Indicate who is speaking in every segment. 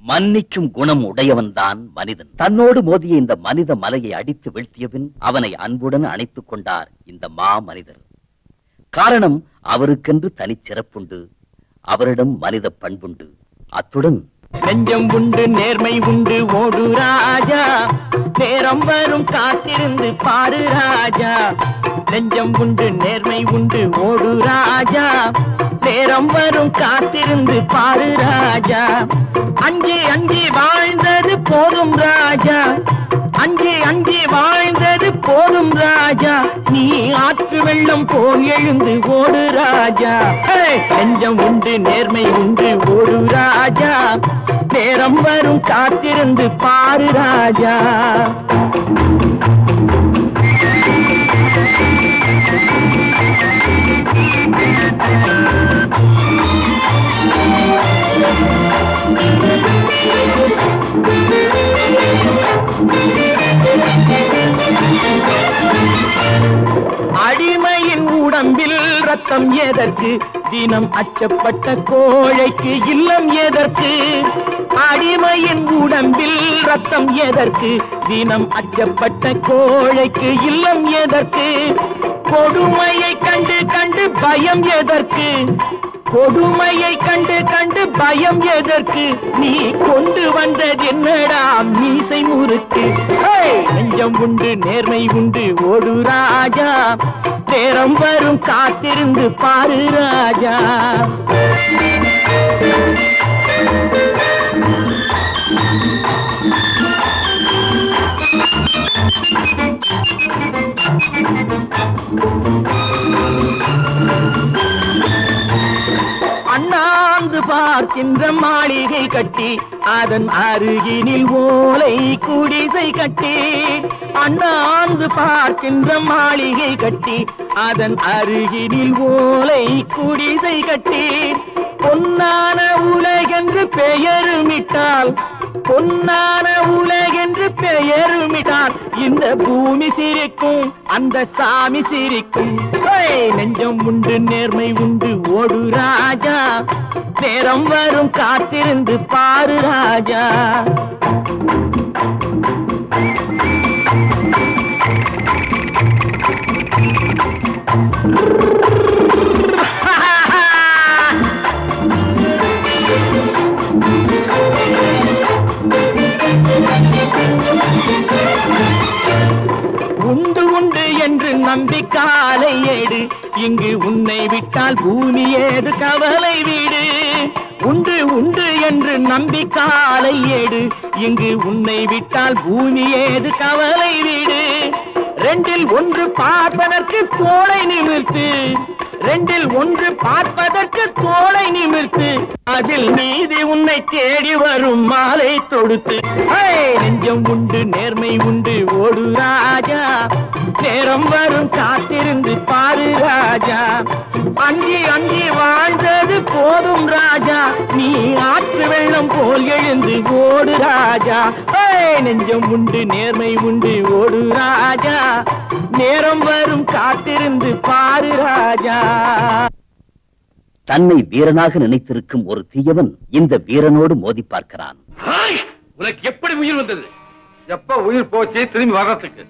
Speaker 1: மன்னிக்கும் குணம் உடையவன்தான் மனிதன். தன்னோடு மோதிய இந்த மனித மலையை அடித்து வீழ்த்தியபின் அவனை அன்புடன் அணைத்துக் கொண்டார் இந்த மா மனிதர். காரணம், அவருக்கென்று தனிச்சிறப்புண்டு, அவரிடம் மனித பண்புண்டு. அத்துடன்
Speaker 2: நெஞ்சம் உண்டு, நேர்மை உண்டு, ஓடு ராஜா, நேரம் வரும் காத்திருந்து பாடு ராஜா. நெஞ்சம் உண்டு, நேர்மை உண்டு, ஓடு ராஜா, நேரம் வரும் காத்திருந்து பாடு ராஜா. அங்கே அங்கே வாழ்ந்தது போதும் ராஜா, அங்கே அங்கே வாழ்ந்தது போதும் ராஜா, நீ ஆற்று வெள்ளம் போல் எழுந்து ஓடு ராஜா. நெஞ்சம் உண்டு, நேர்மை உண்டு, ஓடு ராஜா, நேரம் வரும் காத்திருந்து பாரு ராஜா. அடிமையின் உடம்பில் ரத்தம் எதற்கு, தினம் அச்சப்பட்ட கோழைக்கு இல்லம் எதற்கு. அடிமையின் உடம்பில் ரத்தம் எதற்கு, தினம் அச்சப்பட்ட கோழைக்கு இல்லம் எதற்கு. கொடுமையை கண்டு கண்டு பயம் எதற்கு, கொடுமையை கண்டு கண்டு பயம் எதற்கு, நீ கொண்டு வந்தது என்னடா மீசை முறுக்கு. நெஞ்சம் உண்டு, நேர்மை உண்டு, ஓடு ராஜா, நேரம் வரும் காத்திருந்து பாரு ராஜா. அண்ணாந்து பார்க்கின்ற மாளிகை கட்டி, அதன் அருகினில் ஓலை குடிசை கட்டி. அண்ணாந்து பார்க்கின்ற மாளிகை கட்டி, அதன் அருகினில் ஓலை குடிசை கட்டி. பொன்னான உலகென்று பெயருமிட்டால், பொன்னான உலகென்று பெயருமிட்டால், இந்த பூமி சிரிக்கும், அந்த சாமி சிரிக்கும். நெஞ்சம் உண்டு, நேர்மை உண்டு, ஓடு ராஜா, நேரம் வரும் காத்திருந்து பாரு ராஜா. உண்டு உண்டு என்று நம்பி காலை ஏடு, இங்கு உன்னை விட்டால் பூமி ஏது கவலை வீடு. உண்டு உண்டு என்று நம்பி காலை ஏடு, இங்கு உன்னை விட்டால் பூமி ஏது கவலை வீடு. ரெண்டில் ஒன்று பார்ப்பதற்கு தோளை நிமிர்த்து, ரெண்டில் ஒன்று பார்ப்பதற்கு தோளை நிமிர்த்து, அதில் நீதி உன்னை தேடி வரும் மாலை தொடுத்து. நெஞ்சம் உண்டு, நேர்மை உண்டு, ஓடு ராஜா, நேரம் வரும் காத்திருந்து பாரு ராஜா. அஞ்சி அஞ்சி வாழ்ந்தது போதும் ராஜா, நீ ஆற்று வெள்ளம் போல் எழுந்து ஓடு ராஜா. நெஞ்சம் உண்டு, நேர்மை உண்டு, ஓடு ராஜா, நேரம் வரும் காத்திருந்து பாரு ராஜா.
Speaker 1: தன்னை வீரனாக நினைத்திருக்கும் ஒரு தீயவன் இந்த வீரனோடு மோதி பார்க்கிறான்.
Speaker 3: உனக்கு எப்படி உயிர் வந்தது? எப்ப உயிர் போச்சு திரும்பி வர்றதுக்கு?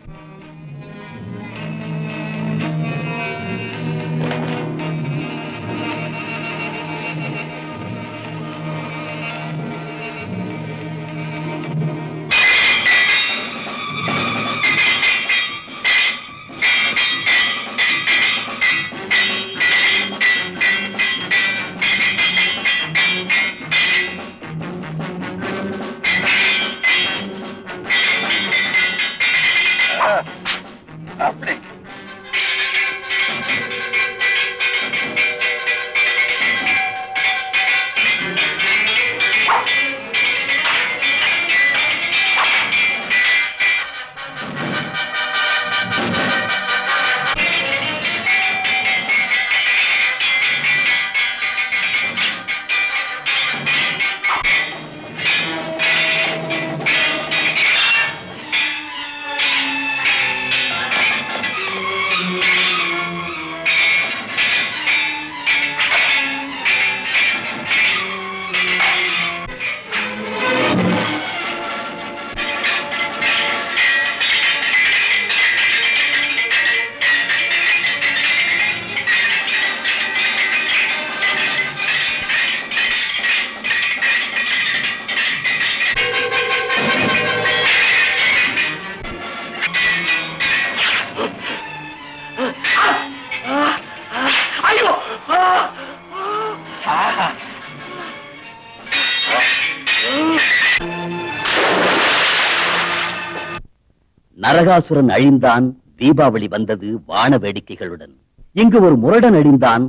Speaker 1: நரகாசுரன் அழிந்தான், தீபாவளி வந்தது வான வேடிக்கைகளுடன். இங்கு ஒரு முரடன் அழிந்தான்,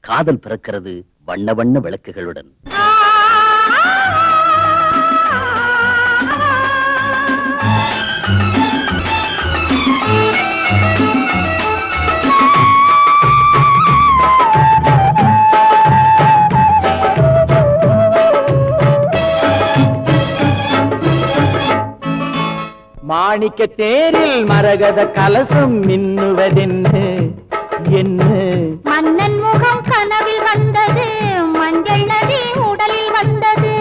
Speaker 1: காதல் பிறக்கிறது வண்ண வண்ண விளக்குகளுடன்.
Speaker 2: மாணிக்க தேரில் மரகத கலசம் மின்னுவதென்னு என்ன?
Speaker 4: மன்னன் முகம் கனவில் வந்தது, மஞ்சள் நதி உடலில் வந்தது.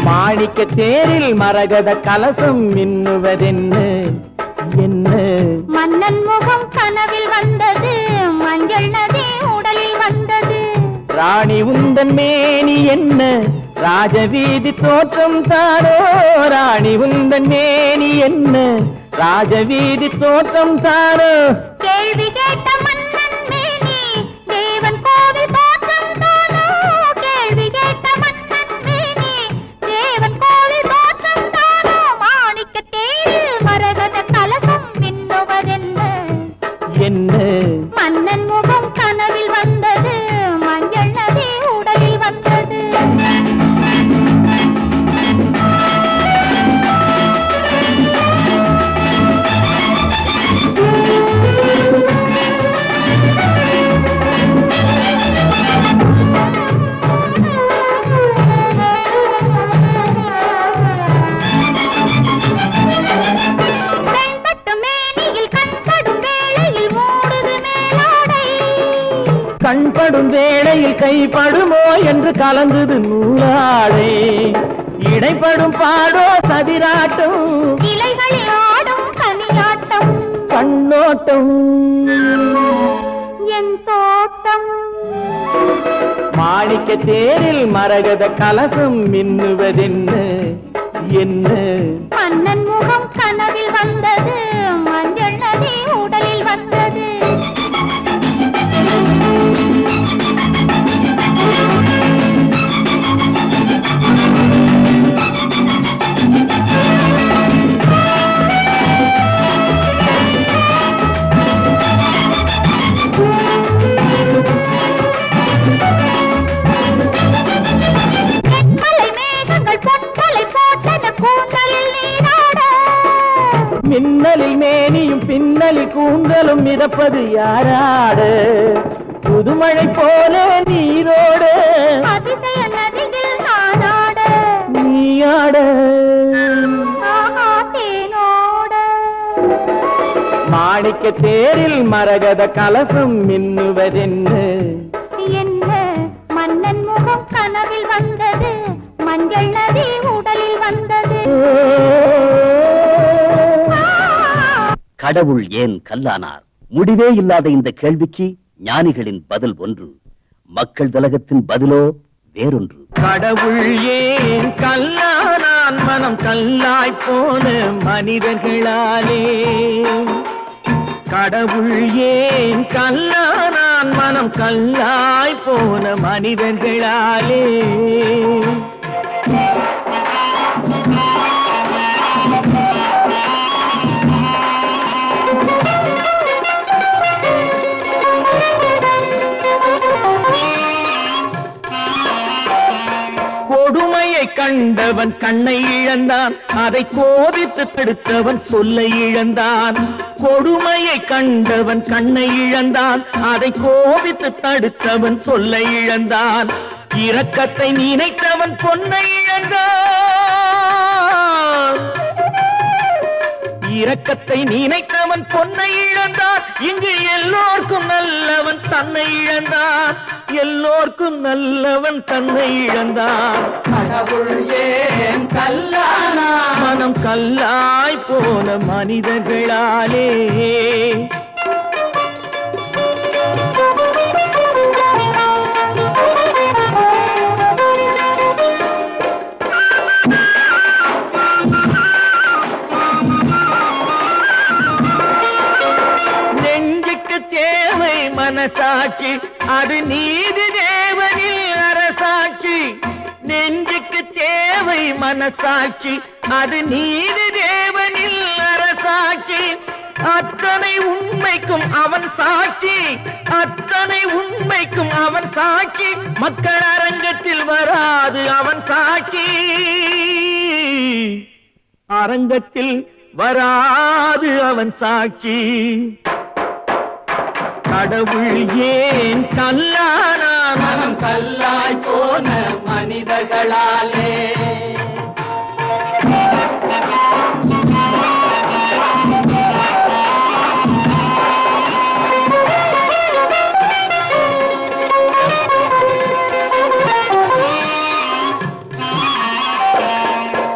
Speaker 2: மாணிக்க தேரில் மரகத கலசம் மின்னுவதென்னு என்ன?
Speaker 4: மன்னன் முகம் கனவில் வந்தது, மஞ்சள் நதி உடலில் வந்தது.
Speaker 2: ராணி உந்தன் மேனி என்ன? ராஜவீதி தோற்றம் தானோ. ராணி உந்தன் மேனி என்ன? ராஜவீதி தோற்றம் தானோ.
Speaker 4: கேள்வி கேட்ட மன்னன் மேனி தேவன் கோவில் தோற்றம் தானோ. கேள்வி கேட்ட மன்னன் மேனி தேவன் கோவில் தோற்றம் தானோ. மாணிக்க தேரில் மரகத கலசம் மின்னுவதென்ன?
Speaker 2: என்ன?
Speaker 4: மன்னன் முகம் கனவில் வந்தது, மஞ்சள் நதி உடலில் வந்தது.
Speaker 2: கண்படும் வேளையில் கைப்படுமோ என்று கலந்தது நூலாடை. இடைப்படும் பாடோ சதிராட்டம்,
Speaker 4: இலைகளில் ஆடும் கனியாட்டம்.
Speaker 2: கண்ணோட்டம்
Speaker 4: என் தோட்டம்.
Speaker 2: மாணிக்க தேரில் மரகத கலசம் மின்னுவதென்ன? என்ன?
Speaker 4: மன்னன் முகம் கனவில் வந்தது, மஞ்சள் நதி உடலில் வந்தது.
Speaker 2: மின்னலில் மேனியும் பின்னலில் கூந்தலும் மிதப்பது யாராடு? புதுமழை போல நீரோடு
Speaker 4: அதிசய நதியில் நானாட.
Speaker 2: நீயாட
Speaker 4: தேனோட.
Speaker 2: மாணிக்க தேரில் மரகத கலசம் மின்னுவதென்ன?
Speaker 4: என்ன? மன்னன் முகம் கனவில் வந்தது, மஞ்சள் நதி உடலில் வந்தது.
Speaker 1: கடவுள் ஏன் கல்லானார்? முடிவே இல்லாத இந்த கேள்விக்கு ஞானிகளின் பதில் ஒன்று, மக்கள் திலகத்தின் பதிலோ வேறொன்று.
Speaker 2: கடவுள் ஏன் கல்லானான்? மனம் கல்லாய் போன மனிதர்களாலே. கடவுள் ஏன் கல்லானான்? மனம் கல்லாய் போன மனிதர்களாலே. கொடுமையை கண்டவன் கண்ணை இழந்தான், அதை கோபித்து தடுத்தவன் சொல்லை இழந்தான். கொடுமையை கண்டவன் கண்ணை இழந்தான், அதை கோபித்து தடுத்தவன் சொல்லை இழந்தான். இரக்கத்தை நினைத்தவன் பொன்னை இழந்தான். இரக்கத்தை நினைத்தவன் பொன்னை இழந்தான். இங்கு எல்லோர்க்கும் நல்லவன் தன்னை இழந்தான். எல்லோர்க்கும் நல்லவன் தன்னை இழந்தான். கடவுள் ஏன் கல்லானா? மனம் கல்லாய் போன மனிதர்களாலே. மனசாட்சி அது நீதி தேவனில் அரசாட்சி. நெஞ்சுக்கு தேவை மனசாட்சி, அது நீதி தேவனில் அரசாட்சி. அத்தனை உண்மைக்கும் அவன் சாட்சி, அத்தனை உண்மைக்கும் அவன் சாட்சி. மக்கள் அரங்கத்தில் வராது அவன் சாட்சி, அரங்கத்தில் வராது அவன் சாட்சி. கடவுள் ஏன் கல்லானா,
Speaker 5: மனம் கல்லாய் போன மனிதர்களாலே.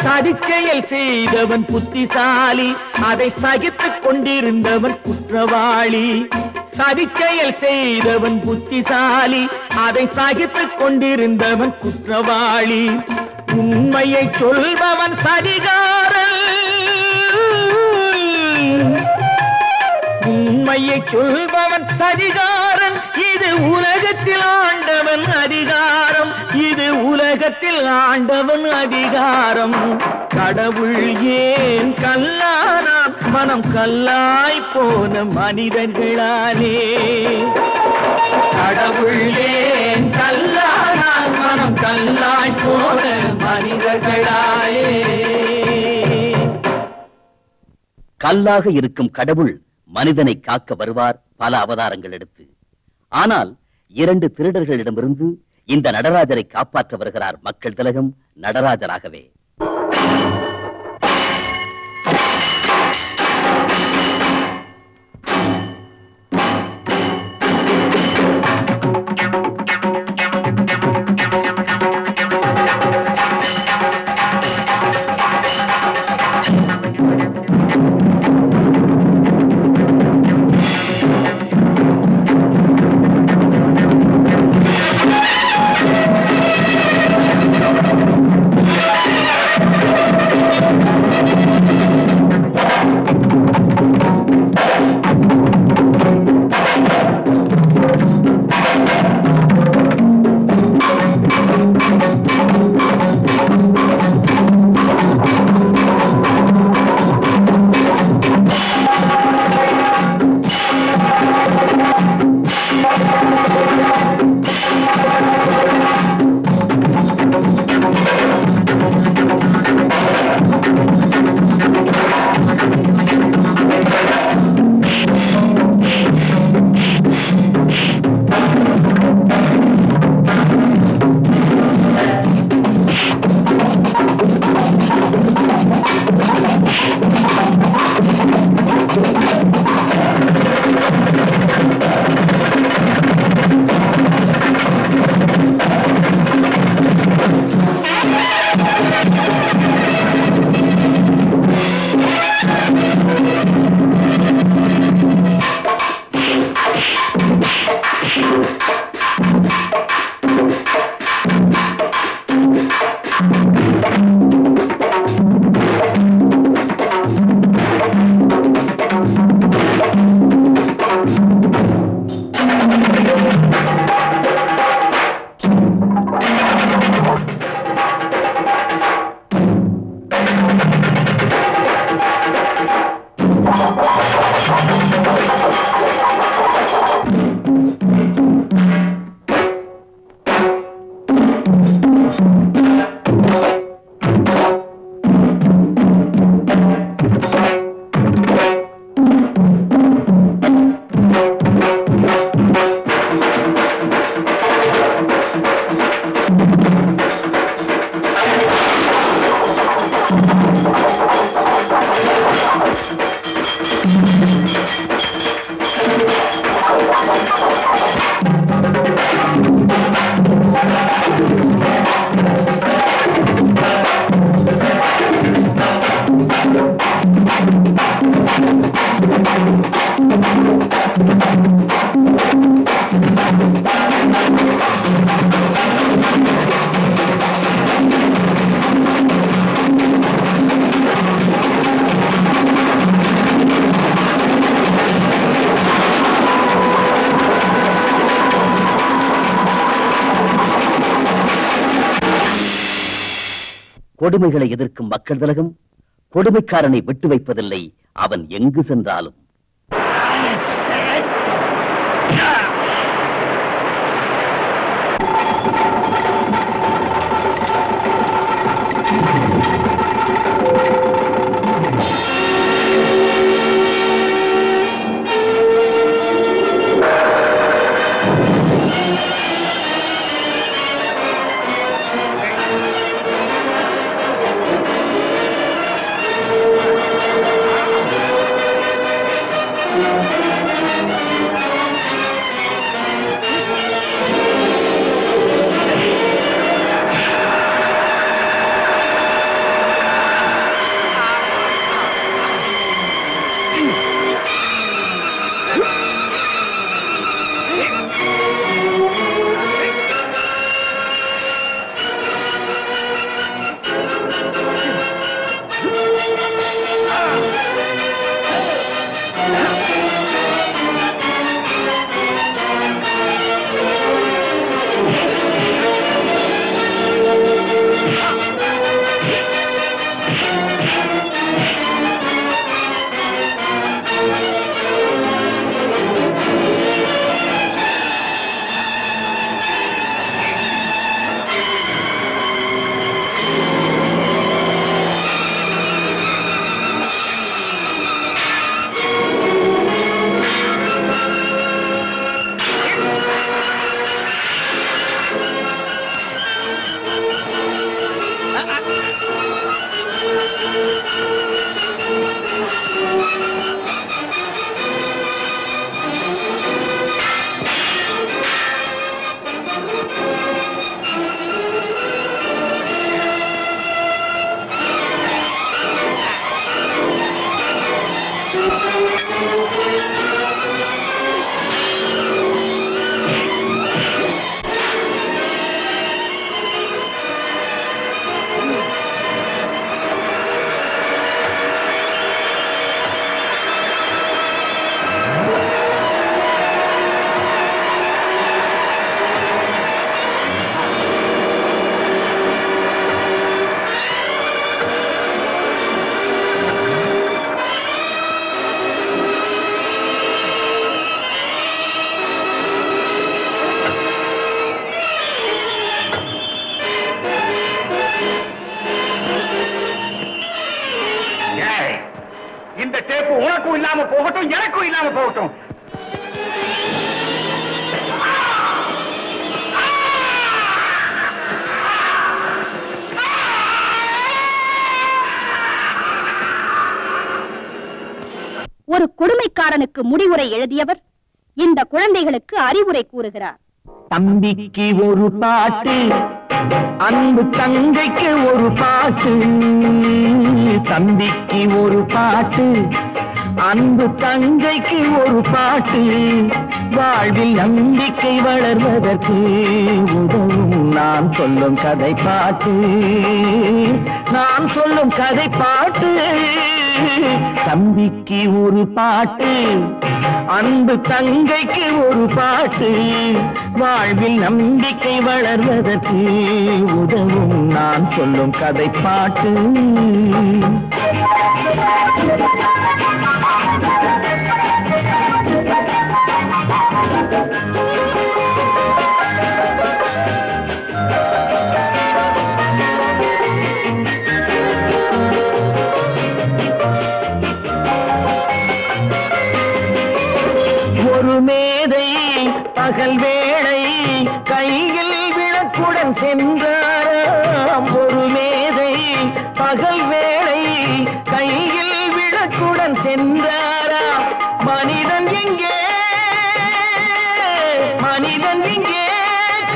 Speaker 2: சதிச்செயல் செய்தவன் புத்திசாலி, அதை சகித்துக் கொண்டிருந்தவன் குற்றவாளி. சதிச்செயல் செய்தவன் புத்திசாலி, அதை சகித்துக் கொண்டிருந்தவன் குற்றவாளி. உண்மையை சொல்பவன் சதிகாரன், உண்மையை சொல்பவன் சதிகாரன். இது உலகத்தில் ஆண்டவன் அதிகாரம், இது உலகத்தில் ஆண்டவன் அதிகாரம். கடவுள் ஏன் கல்லானா, மனம் கல்லாய் போன மனிதர்களாலே.
Speaker 5: கடவுள் ஏன் கல்லானா, மனம் கல்லாய் போன மனிதர்களாலே.
Speaker 1: கல்லாக இருக்கும் கடவுள் மனிதனை காக்க வருவார் பல அவதாரங்கள் எடுத்து. ஆனால் 2 திருடர்களிடமிருந்து இந்த நடராஜரை காப்பாற்ற வருகிறார் மக்கள் திலகம் நடராஜராகவே. கொடுமைகளை எதிர்க்கும் மக்கள் திலகம் கொடுமைக்காரனை விட்டு வைப்பதில்லை, அவன் எங்கு சென்றாலும்.
Speaker 3: உனக்கும் இல்லாம போகட்டும், எனக்கும் இல்லாம போகட்டும்.
Speaker 4: ஒரு கொடுமைக்காரனுக்கு முடிவுரை எழுதியவர் இந்த குழந்தைகளுக்கு அறிவுரை கூறுகிறார்.
Speaker 2: தம்பிக்கு ஒரு பாட்டு, அன்பு தங்கைக்கு ஒரு பாட்டு. தம்பிக்கு ஒரு பாட்டு, அன்பு தங்கைக்கு ஒரு பாட்டு. வாழ்வில் நம்பிக்கை வளர்வதற்கு உதவும் நான் சொல்லும் கதை பாட்டு. நான் சொல்லும் கதை பாட்டு. தம்பிக்கு ஒரு பாட்டு, அன்பு தங்கைக்கு ஒரு பாட்டு. வாழ்வில் நம்பிக்கை வளர்வதற்கு உதவும் நான் சொல்லும் கதை பாட்டு. ஒரு மேதை பகல் வேளை கையில் விளக்குடன் சென்றாராம். ஒரு மேதை பகல் வேளை கையில் விளக்குடன் சென்றாராம். மனிதன் எங்கே, மனிதன் எங்கே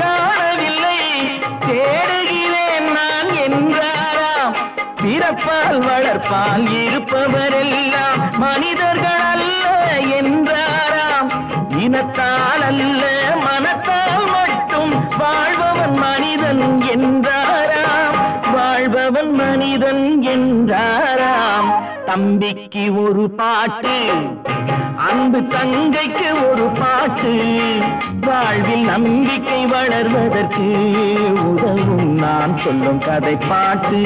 Speaker 2: காணவில்லை, தேடுகிறேன் நான் என்றாராம். பிறப்பால் வளர்ப்பால் இருப்பவரெல்லாம் மனிதர்கள் அல்ல என்றாராம். இனத்தால் அல்ல மனத்தால் மட்டும் வாழ்பவன் மனிதன் என்றாராம். வாழ்பவன் மனிதன் என்றாராம். தம்பிக்கு ஒரு பாட்டு, அன்பு தங்கைக்கு ஒரு பாட்டு வாழ்வில் நம்பிக்கை வளர்வதற்கு உதவும் நான் சொல்லும் கதை பாட்டு.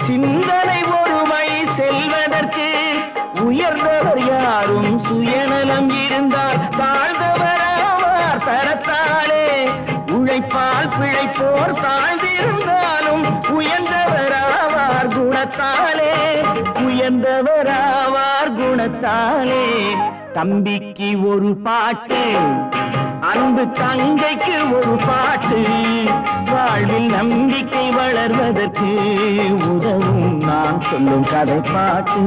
Speaker 2: சிந்தனை ஒருமை செல்வதற்கு உயர்ந்தவர் யாரும் சுயநலம் இருந்தால் தாழ்ந்தவராவார் தரத்தாலே. உழைப்பால் பிழைப்போர் தாழ்ந்திருந்தாலும் உயர்ந்தவராவார் குணத்தாலே. உயர்ந்தவராவார் குணத்தாலே. தம்பிக்கு ஒரு பாட்டு, அன்பு தங்கைக்கு ஒரு பாட்டு, வாழ்வில் நம்பிக்கை வளர்வதற்கு உதவும் நான் சொல்லும் கதை பாட்டு.